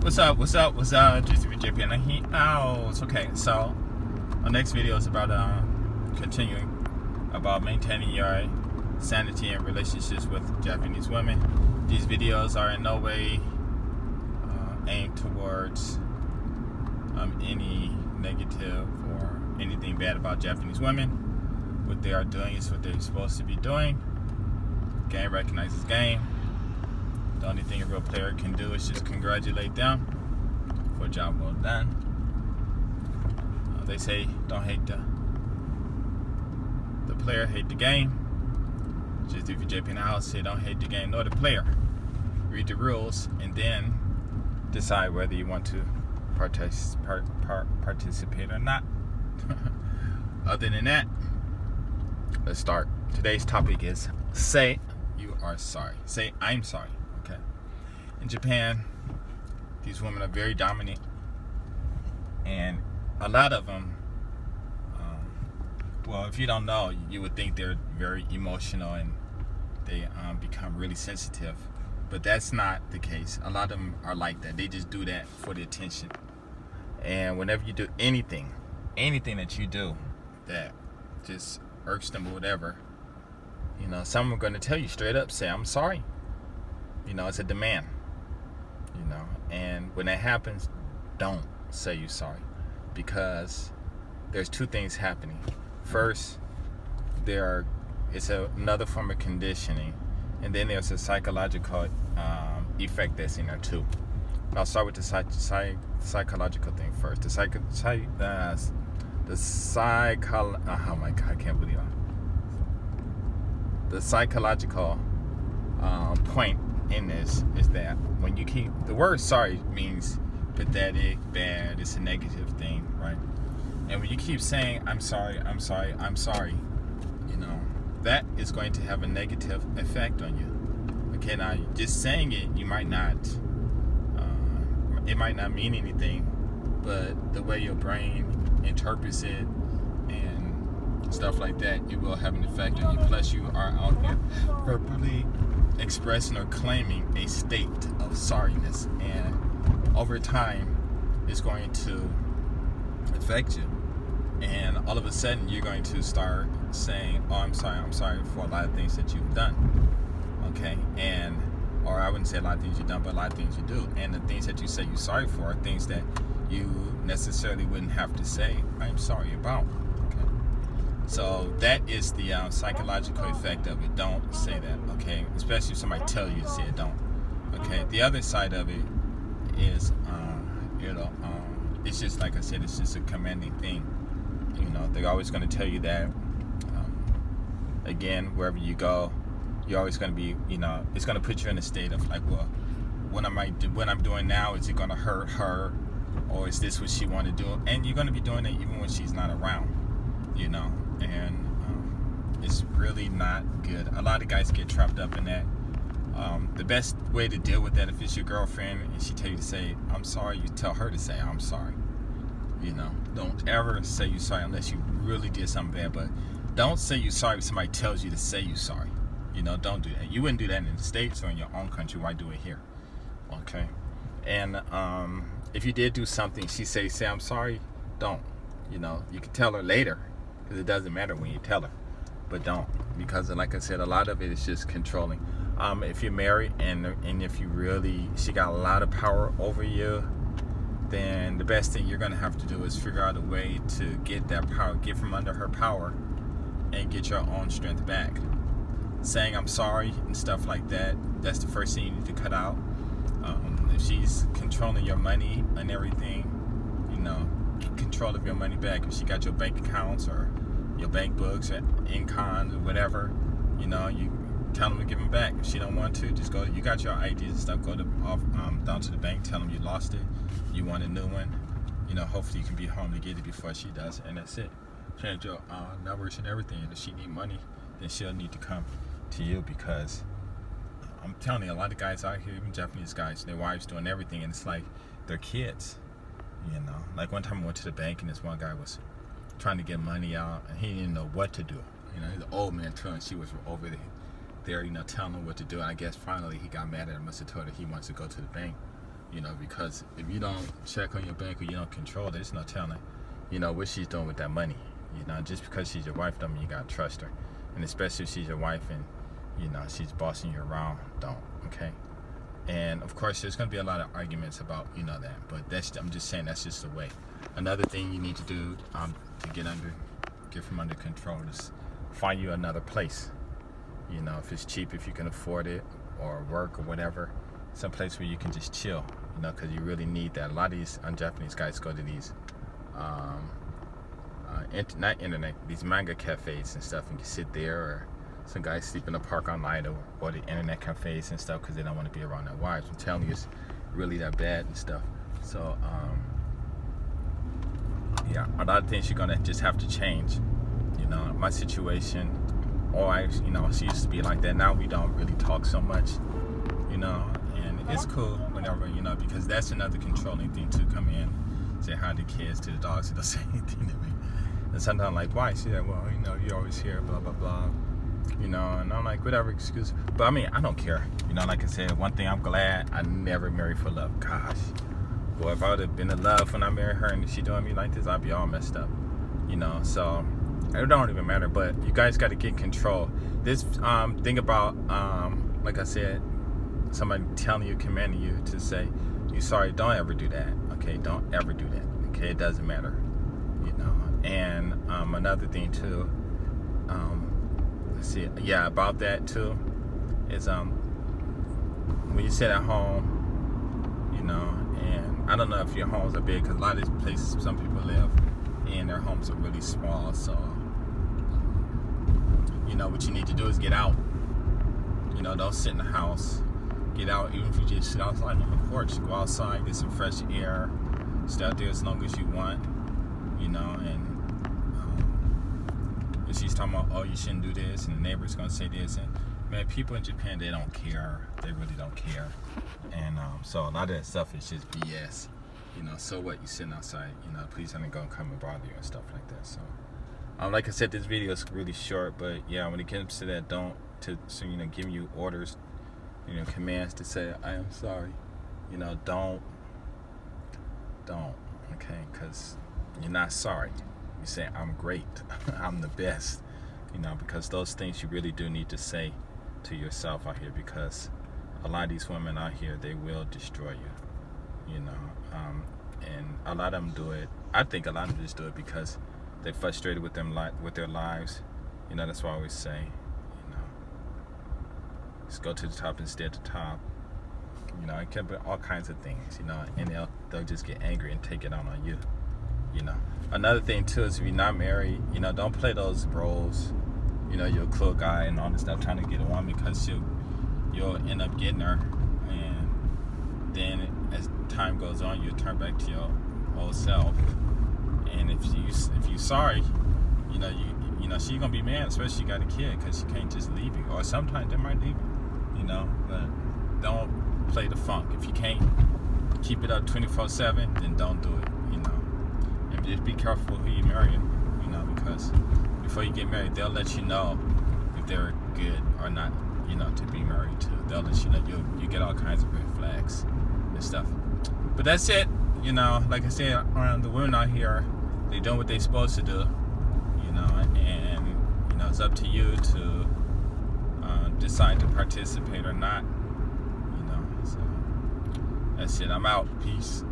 What's up? JP and he out. Okay, so our next video is about continuing about maintaining your sanity in relationships with Japanese women. These videos are in no way aimed towards any negative or anything bad about Japanese women. What they are doing is what they're supposed to be doing. Game recognizes game. The only thing a real player can do is just congratulate them for a job well done. They say don't hate the player, hate the game. Just if you're JP in the house, say don't hate the game nor the player. Read the rules and then decide whether you want to participate or not. Other than that, let's start. Today's topic is say you are sorry. Say I'm sorry. Okay. In Japan, these women are very dominant, and a lot of them, well, if you don't know, you would think they're very emotional and they become really sensitive, but that's not the case. A lot of them are like that. They just do that for the attention. And whenever you do anything that you do that just irks them or whatever, you know, some are going to tell you straight up, say I'm sorry. You know, it's a demand. You know, and when that happens, don't say you're sorry, because there's two things happening. First, it's another form of conditioning, and then there's a psychological effect that's in there too. And I'll start with the psychological thing first. Oh my God, I can't believe it. The psychological point in this is that when you keep the word sorry means pathetic, bad, it's a negative thing, right? And when you keep saying I'm sorry, you know, that is going to have a negative effect on you. Okay, now just saying it, you might not it might not mean anything, but the way your brain interprets it and stuff like that, it will have an effect on you. Plus you are out here verbally expressing or claiming a state of sorriness, and over time it's going to affect you, and all of a sudden you're going to start saying, oh, I'm sorry for a lot of things that you've done. Okay, or I wouldn't say a lot of things you've done, but a lot of things you do, and the things that you say you're sorry for are things that you necessarily wouldn't have to say I'm sorry about. Okay, so that is the psychological effect of it. Don't say that, okay? Especially if somebody tells you to say it, don't. Okay, the other side of it is, it's just like I said, it's just a commanding thing. You know, they're always going to tell you that. Again, wherever you go, you're always going to be, you know, it's going to put you in a state of like, well, what I'm doing now, is it going to hurt her, or is this what she want to do? And you're going to be doing it even when she's not around, you know, and it's really not good. A lot of guys get trapped up in that. The best way to deal with that, if it's your girlfriend and she tell you to say I'm sorry, you tell her to say I'm sorry. You know, don't ever say you're sorry unless you really did something bad. But don't say you're sorry if somebody tells you to say you're sorry. You know, don't do that. You wouldn't do that in the States or in your own country. Why do it here? Okay. And if you did do something, she say I'm sorry, don't. You know, you can tell her later, because it doesn't matter when you tell her, but don't, because like I said, a lot of it is just controlling. If you're married and if she got a lot of power over you, then the best thing you're going to have to do is figure out a way to get that power, get from under her power, and get your own strength back. Saying I'm sorry and stuff like that, that's the first thing you need to cut out. If she's controlling your money and everything, you know, get control of your money back. If she got your bank accounts or your bank books or income or whatever, you know, you tell them to give them back. If she don't want to, just go. You got your IDs and stuff. Go down to the bank. Tell them you lost it. You want a new one. You know, hopefully you can be home to get it before she does, and that's it. Change your numbers and everything. And if she need money, then she'll need to come to you, because I'm telling you, a lot of guys out here, even Japanese guys, their wives doing everything, and it's like they're kids. You know, like one time I went to the bank and this one guy was trying to get money out, and he didn't know what to do. You know, he's an old man too, and she was over there, you know, telling him what to do. And I guess finally he got mad at her, must have told her he wants to go to the bank, You know, because if you don't check on your bank or you don't control it, there's no telling, you know, what she's doing with that money. You know, just because she's your wife don't mean you gotta trust her. And especially if she's your wife and, you know, she's bossing you around, don't, okay? And of course there's gonna be a lot of arguments about, you know, that, but I'm just saying that's just the way. Another thing you need to do to get from under control is find you another place. You know, if it's cheap, if you can afford it, or work or whatever, some place where you can just chill, you know, because you really need that. A lot of these Japanese guys go to these not internet, these manga cafes and stuff, and you sit there, or some guys sleep in the park all night, or the internet cafes and stuff because they don't want to be around their wives. I'm telling you, it's really that bad and stuff. So yeah, a lot of things you're gonna just have to change. You know, my situation, you know, she used to be like that. Now we don't really talk so much, you know, and it's cool whenever, you know, because that's another controlling thing to come in, say hi to kids, to the dogs, they don't say anything to me. And sometimes I'm like, why? She's like, well, you know, you're always here, blah, blah, blah. You know, and I'm like, whatever excuse. But I mean, I don't care. You know, like I said, one thing I'm glad I never married for love. Gosh. Boy, if I would have been in love when I married her and she doing me like this, I'd be all messed up. You know, so it don't even matter. But you guys got to get control. This thing about, like I said, somebody telling you, commanding you to say, you're sorry, don't ever do that. Okay, don't ever do that. Okay, it doesn't matter. You know, and another thing too, let's see, yeah, about that too, is when you sit at home, you know, and I don't know if your homes are big, because a lot of these places some people live in, their homes are really small, so you know, what you need to do is get out. You know, don't sit in the house. Get out, even if you just sit outside on the porch, go outside, get some fresh air, stay out there as long as you want, you know. And if she's talking about, oh, you shouldn't do this, and the neighbor's gonna say this, and man, people in Japan, they don't care. They really don't care. And so a lot of that stuff is just BS. You know, so what, you sitting outside, you know, police aren't gonna come and bother you and stuff like that. So like I said, this video is really short, but yeah, when it comes to that, so you know, giving you orders, you know, commands to say, I am sorry, you know, don't, okay, because you're not sorry. You say, I'm great, I'm the best, you know, because those things you really do need to say to yourself out here, because a lot of these women out here, they will destroy you, you know, and a lot of them do it, I think a lot of them just do it because they're frustrated with their lives, you know. That's why I always say, just go to the top and stay at the top. You know, it can be all kinds of things, you know, and they'll just get angry and take it out on you, you know. Another thing too is, if you're not married, you know, don't play those roles. You know, you're a cool guy and all this stuff trying to get a woman, because you'll end up getting her, and then as time goes on, you'll turn back to your old self. And if you're sorry, you know, she's gonna be mad, especially you got a kid, because she can't just leave you, or sometimes they might leave you, you know. But don't play the funk. If you can't keep it up 24/7, then don't do it, you know. And just be careful who you marry, you know, because before you get married, they'll let you know if they're good or not, you know, to be married to. They'll let you know. You get all kinds of red flags and stuff. But that's it, you know. Like I said, the women out here, they doing what they're supposed to do, you know, and you know, it's up to you to decide to participate or not, you know. So that's it. I'm out. Peace.